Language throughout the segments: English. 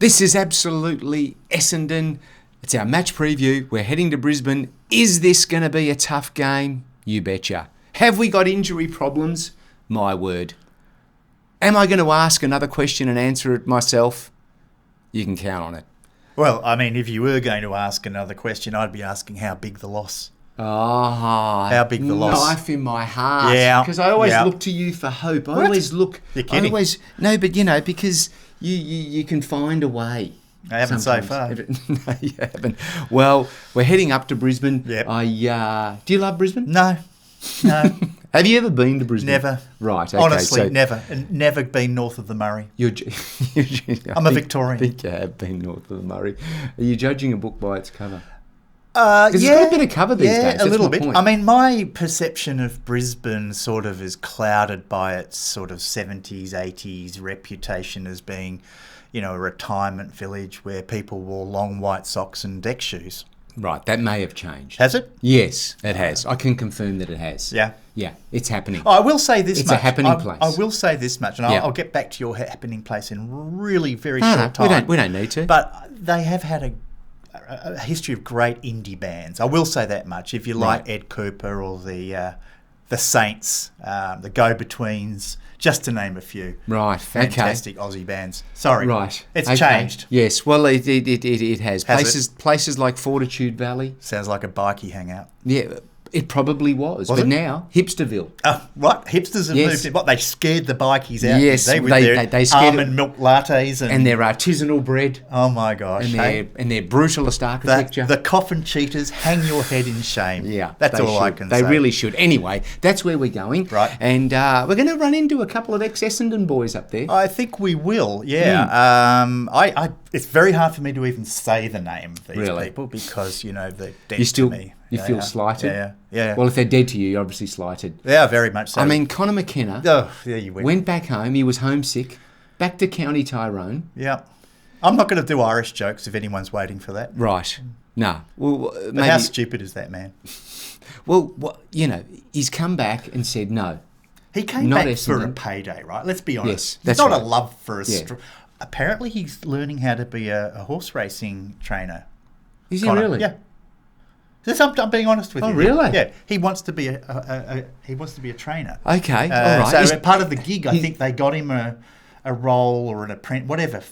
This is absolutely Essendon. It's our match preview. We're heading to Brisbane. Is this going to be a tough game? You betcha. Have we got injury problems? My word. Am I going to ask another question and answer it myself? You can count on it. Well, I mean, if you were going to ask another question, I'd be asking how big the loss. How big the loss. Knife in my heart. Yeah. Because I always look to you for hope. I always look. You're kidding. No, but because you can find a way. I haven't sometimes. so far. No, you haven't. Well, we're heading up to Brisbane. Yep. Do you love Brisbane? No. Have you ever been to Brisbane? Never. Right. Okay, Honestly, never. And never been north of the Murray. I'm a Victorian. I think you have been north of the Murray. Are you judging a book by its cover? Because it's got a bit of cover these days. Yeah, a little bit. Point. I mean, my perception of Brisbane sort of is clouded by its sort of 70s, 80s reputation as being, a retirement village where people wore long white socks and deck shoes. Right, that may have changed. Has it? Yes, it has. I can confirm that it has. Yeah. Yeah, it's happening. I will say this much. It's a happening place. I will say this much, and I'll get back to your happening place in really very short time. We don't need to. But they have had a history of great indie bands. I will say that much. If you like Ed Cooper or the Saints, the Go-Betweens, just to name a few. Right. Fantastic Aussie bands. Sorry. Right. It's changed. Yes. Well, it has. Places like Fortitude Valley. Sounds like a bikie hangout. Yeah. It probably was. But now, Hipsterville. Right. Hipsters have moved in. What, they scared the bikies out? Yes. They scared almond milk lattes. And their artisanal bread. Oh, my gosh. And their brutalist architecture. The coffin cheaters, hang your head in shame. Yeah. That's all I can say. They really should. Anyway, that's where we're going. Right. And we're going to run into a couple of ex-Essendon boys up there. I think we will, yeah. It's very hard for me to even say the name of these people because, they're dead to me. You feel slighted? Yeah. Well, if they're dead to you, you're obviously slighted. Yeah, very much so. I mean, Connor McKenna you went back home. He was homesick. Back to County Tyrone. Yeah. I'm not going to do Irish jokes if anyone's waiting for that. Right. No. Well, maybe. How stupid is that man? Well, he's come back and said no. He came back for a payday, right? Let's be honest. Yes, that's not right. a love for a... Apparently, he's learning how to be a horse racing trainer. Is he really? Yeah. I'm being honest with you. Oh, really? Yeah. He wants to be a trainer. Okay. All right. So part of the gig, I think they got him a role or an apprentice, whatever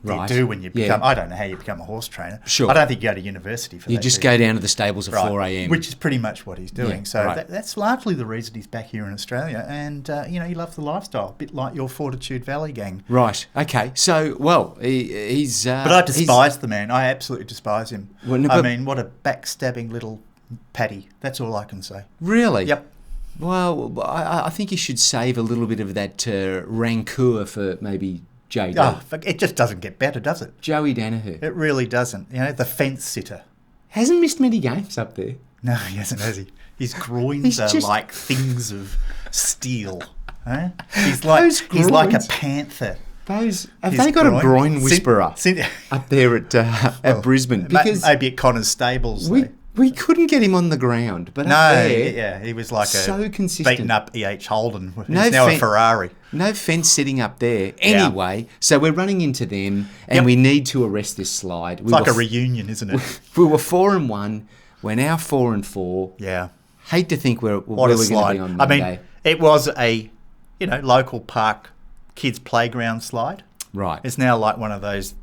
you do when you become. I don't know how you become a horse trainer. Sure. I don't think you go to university for that. You just go down to the stables at 4 a.m. Which is pretty much what he's doing. That's largely the reason he's back here in Australia. And, he loves the lifestyle, a bit like your Fortitude Valley gang. Right. Okay. So, he's... but I despise the man. I absolutely despise him. Well, I mean, what a backstabbing little paddy. That's all I can say. Really? Yep. Well, I think you should save a little bit of that rancor for maybe... JD. Oh, it just doesn't get better, does it? Joey Daniher. It really doesn't. The fence sitter. Hasn't missed many games up there. No, he hasn't, has he? His groins are like things of steel. Huh? He's like a panther. Have they got a groin whisperer up there at Brisbane? Because maybe at Connor's stables. We couldn't get him on the ground, but up there, he was like consistent. Beaten up E.H. Holden. He's now a Ferrari. No fence sitting up there. Anyway, so we're running into them, and we need to arrest this slide. It's like a reunion, isn't it? We were 4-1. We're now 4-4. Yeah. Hate to think where we're going to be on Monday. I mean, it was a local park kids playground slide. Right. It's now like one of those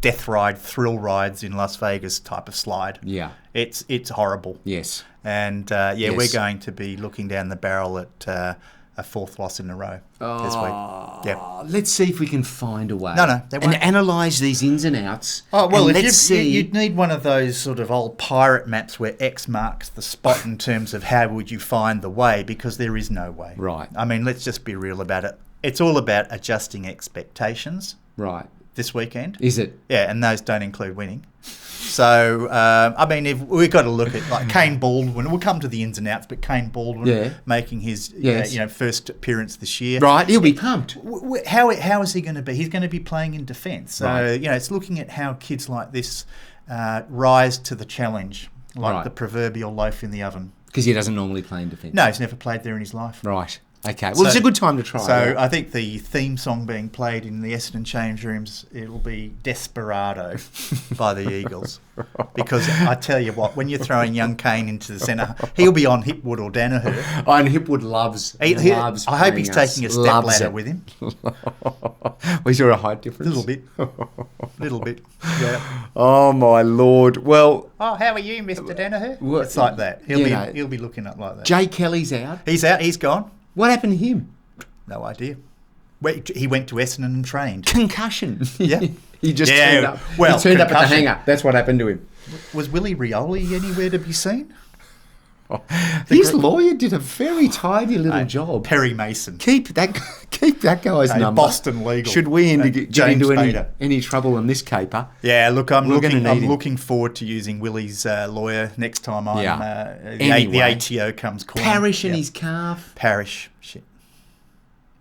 death ride, thrill rides in Las Vegas type of slide. Yeah. It's horrible. Yes. And, we're going to be looking down the barrel at a fourth loss in a row this week. Yeah. Let's see if we can find a way. No. And analyse these ins and outs. Oh, well, you'd need one of those sort of old pirate maps where X marks the spot in terms of how would you find the way, because there is no way. Right. I mean, let's just be real about it. It's all about adjusting expectations. Right. This weekend. Is it? Yeah, and those don't include winning. So, if we've got to look at like Kane Baldwin, we'll come to the ins and outs, but Kane Baldwin making his first appearance this year. Right, he'll be pumped. How is he going to be? He's going to be playing in defence. So, it's looking at how kids like this rise to the challenge, like the proverbial loaf in the oven. Because he doesn't normally play in defence. No, he's never played there in his life. Right. Okay. Well, it's a good time to try. So it. I think the theme song being played in the Essendon change rooms, it'll be Desperado by the Eagles. Because I tell you what, when you're throwing young Kane into the centre, he'll be on Hipwood or Daniher. And Hipwood loves I hope he's taking a step ladder with him. Was there a height difference? A little bit. Yeah. Oh, my Lord. Well... Oh, how are you, Mr. Daniher? Well, it's like that. He'll be looking up like that. Jay Kelly's out. He's out. He's gone. What happened to him? No idea. He went to Essendon and trained. Concussion. Yeah. He just turned up. Well, he turned up at the hangar. That's what happened to him. Was Willie Rioli anywhere to be seen? His lawyer did a very tidy little job. Perry Mason. Keep that guy's number. Boston Legal. Should we get into Bader. any trouble in this caper? Yeah, look, I'm looking forward to using Willie's lawyer next time the ATO comes calling. Parrish and his calf. Parrish. Shit.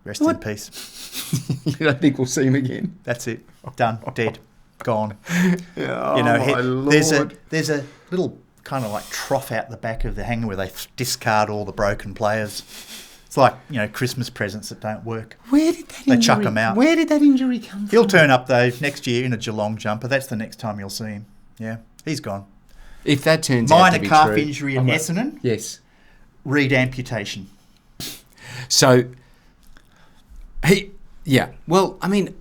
Rest in peace. You don't think we'll see him again? That's it. Done. Dead. Gone. Oh, my Lord. There's a little kind of like trough out the back of the hangar where they discard all the broken players. It's like, Christmas presents that don't work. Where did that They chuck them out. Where did that injury come from? He'll turn up, though, next year in a Geelong jumper. That's the next time you'll see him. Yeah, he's gone. If that turns out to be minor calf true, injury in Essendon. Yes. Reed amputation. So, well, I mean,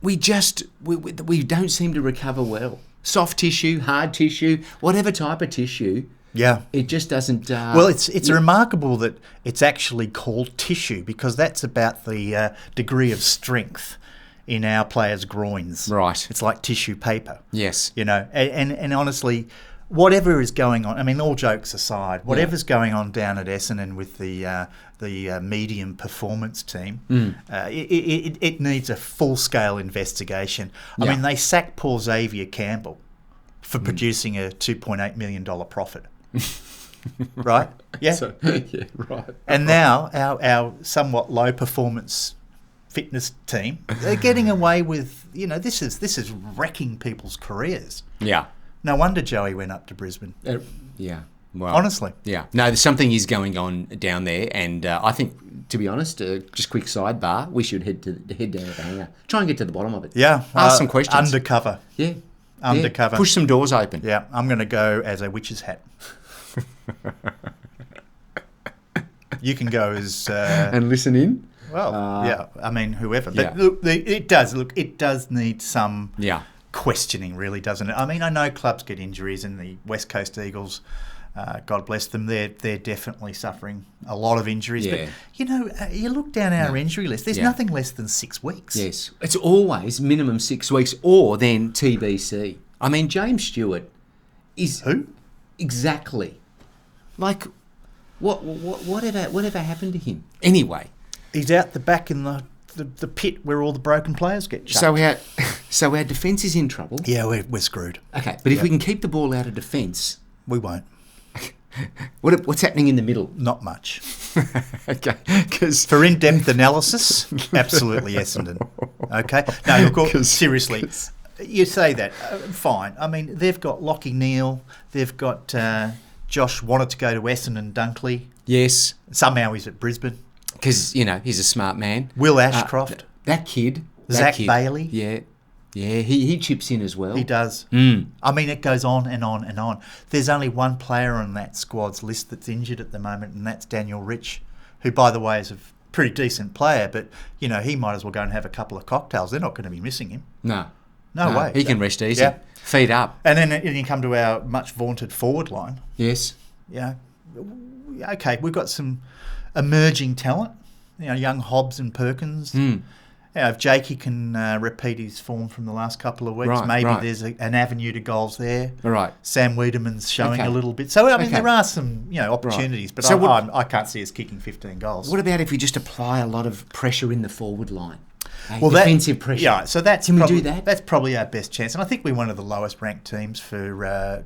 we don't seem to recover well. Soft tissue, hard tissue, whatever type of tissue. Yeah. It just doesn't... well, it's remarkable that it's actually called tissue because that's about the degree of strength in our players' groins. Right. It's like tissue paper. Yes. And honestly, whatever is going on, I mean, all jokes aside, whatever's going on down at Essendon with the medium performance team, it needs a full-scale investigation. I mean, they sacked poor Xavier Campbell for producing a $2.8 million profit. Right? Yeah? Right. And now our somewhat low-performance fitness team, they're getting away with, this is wrecking people's careers. Yeah. No wonder Joey went up to Brisbane. Yeah. Well, honestly. Yeah. No, there's something is going on down there, and I think, to be honest, just quick sidebar, we should head down to the hangar. Try and get to the bottom of it. Yeah. Ask some questions. Undercover. Yeah. Undercover. Yeah. Push some doors open. Yeah. I'm going to go as a witch's hat. You can go as... and listen in? Well, yeah. I mean, whoever. But look, it does need some... Yeah. questioning, really, doesn't it? I mean, I know clubs get injuries, and the West Coast Eagles, God bless them, they're definitely suffering a lot of injuries. Yeah. But, you look down our injury list, there's nothing less than 6 weeks. Yes. It's always minimum 6 weeks or then TBC. I mean, James Stewart is... Who? Exactly. Like, whatever happened to him? Anyway. He's out the back in the pit where all the broken players get chucked. So our defence is in trouble. Yeah, we're screwed. Okay, but if we can keep the ball out of defence... We won't. What's happening in the middle? Not much. Okay, because... For in-depth analysis, absolutely Essendon. Okay? No, look, seriously, you say that, fine. I mean, they've got Lockie Neal, they've got Josh wanted to go to Essendon Dunkley. Yes. Somehow he's at Brisbane. Because, he's a smart man. Will Ashcroft. That kid. Zach Bailey. Yeah. Yeah, he chips in as well. He does. I mean, it goes on and on and on. There's only one player on that squad's list that's injured at the moment, and that's Daniel Rich, who, by the way, is a pretty decent player, but, he might as well go and have a couple of cocktails. They're not going to be missing him. No way. He can rest easy. Yeah. Feet up. And then you come to our much vaunted forward line. Yes. Yeah. Okay, we've got some emerging talent. Young Hobbs and Perkins. If Jakey can repeat his form from the last couple of weeks, maybe there's an avenue to goals there. Right. Sam Wiedemann's showing a little bit. So, I mean, there are some opportunities, but I can't see us kicking 15 goals. What about if we just apply a lot of pressure in the forward line? Defensive pressure. Yeah, so can we do that? That's probably our best chance. And I think we're one of the lowest ranked teams for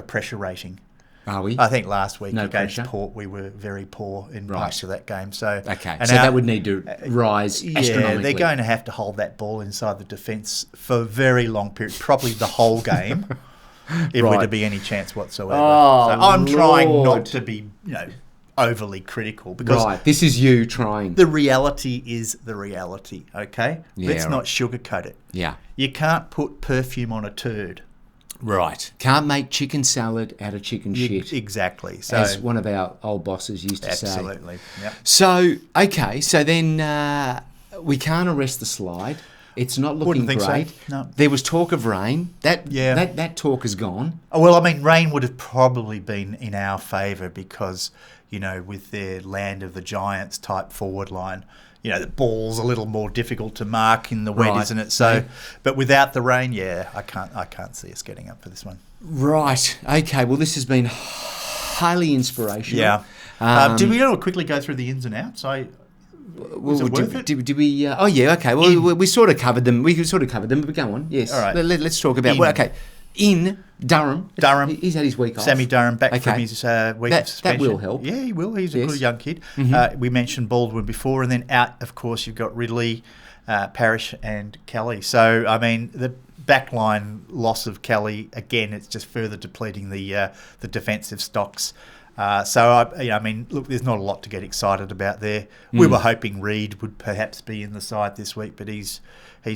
pressure rating. Are we? I think last week against pressure? Port we were very poor in parts of that game. So that would need to rise astronomically. Yeah, they're going to have to hold that ball inside the defence for a very long period, probably the whole game, if we're to be any chance whatsoever. Oh, so I'm trying not to be, overly critical because Right. This is you trying. the reality is the reality, okay? Yeah, Let's right. not sugarcoat it. Yeah. You can't put perfume on a turd. Right. Can't make chicken salad out of chicken shit. Exactly. So, As one of our old bosses used to say. absolutely. Yep. So, okay. So then we can't arrest the slide. It's not looking Wouldn't think so, great. no. There was talk of rain. Yeah. That talk is gone. Oh, well, I mean, rain would have probably been in our favour because, with their land of the giants type forward line, the ball's a little more difficult to mark in the wet, Right. isn't it? So, Yeah. but without the rain, I can't see us getting up for this one. Right. Okay. Well, this has been highly inspirational. Yeah. Did we quickly go through the ins and outs? Was it worth it? Did we? Oh, yeah. Okay. Well, we sort of covered them. We sort of covered them, but go on. Yes. All right. Let's talk about. In. Well, okay. In Durham. He's had his week off. Sammy Durham back Okay. from his week of suspension. That will help. Yeah, he will. He's a Yes. good young kid. Mm-hmm. We mentioned Baldwin before, and then out, of course, you've got Ridley, Parrish, and Kelly. So, I mean, the backline loss of Kelly, again, it's just further depleting the defensive stocks. Look, there's not a lot to get excited about there. We were hoping Reid would perhaps be in the side this week, but he's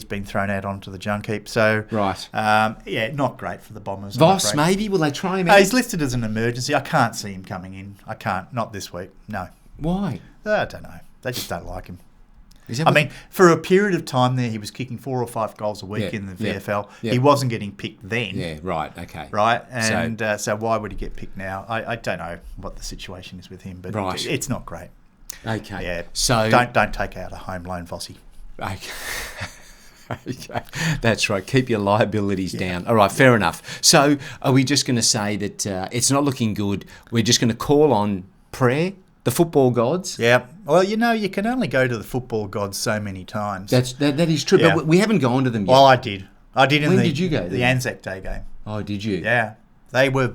been thrown out onto the junk heap. So, Right. not great for the Bombers. I'm Voss, afraid. maybe? Will they try him out? He's listed as an emergency. I can't see him coming in. I can't. Not this week. No. Why? I don't know. They just don't like him. Is that I what- mean, for a period of time there, he was kicking 4 or 5 goals a week Yeah, in the yeah, VFL. yeah. He wasn't getting picked then. Yeah, right, okay. Right? And so why would he get picked now? I don't know what the situation is with him, but Right. it's not great. Okay. Yeah. So Don't take out a home loan, Vossi. Okay. Okay. That's right. Keep your liabilities down. All right, fair enough. So are we just going to say that it's not looking good? We're just going to call on prayer, the football gods? Yeah. Well, you can only go to the football gods so many times. That is true, Yeah. but we haven't gone to them yet. Well, I did. When did you go the there? Anzac Day game. Oh, did you? Yeah. They were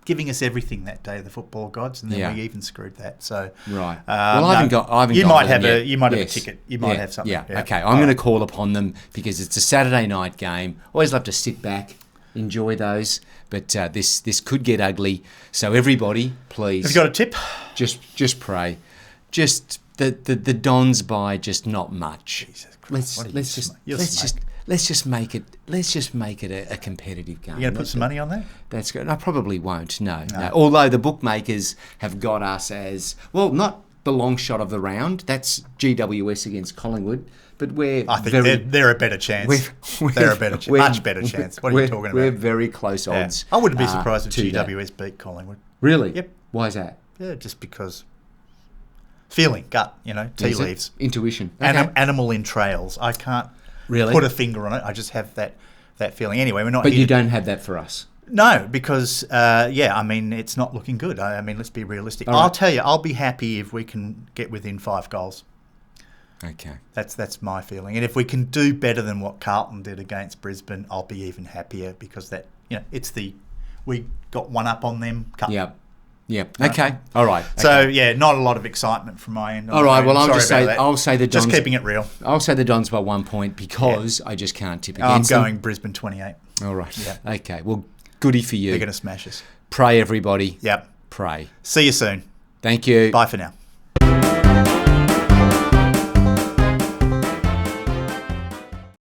giving us everything that day, the football gods, and then Yeah. we even screwed that. So Right. Well, I haven't You gone might to them have yet. you might have a Yes. ticket. You might have something. Yeah. Okay. I'm going to call upon them because it's a Saturday night game. Always love to sit back, enjoy those, but this could get ugly. So everybody, please. Have you got a tip? Just pray. Just the Dons by just not much. Jesus Christ, what are you Let's just make it a competitive game. You going to put some money on that? That's good. I probably won't. No. Although the bookmakers have got us as not the long shot of the round. That's GWS against Collingwood. But I think they're a better chance. They're a better chance. Much better chance. What are you talking about? We're very close Yeah. odds. I wouldn't be surprised if to that. GWS beat Collingwood. Really? Yep. Why is that? Yeah, just because feeling, gut, tea Is it? leaves. Intuition. Okay. Animal entrails. I can't Really? put a finger on it. I just have that feeling. Anyway, we're not. But here you to- don't have that for us. No, because it's not looking good. I mean, let's be realistic. All I'll right. tell you, I'll be happy if we can get within 5 goals. Okay. That's my feeling. And if we can do better than what Carlton did against Brisbane, I'll be even happier because we got one up on them. Yep. Okay. All right. So not a lot of excitement from my end. All right. Well, Sorry about that. I'll say the Dons. Just keeping it real. I'll say the Dons by 1 point because I just can't tip I'm against them. going Brisbane 28. All right. Yeah. Okay. Well, goody for you. They're going to smash us. Pray, everybody. Yep. Pray. See you soon. Thank you. Bye for now.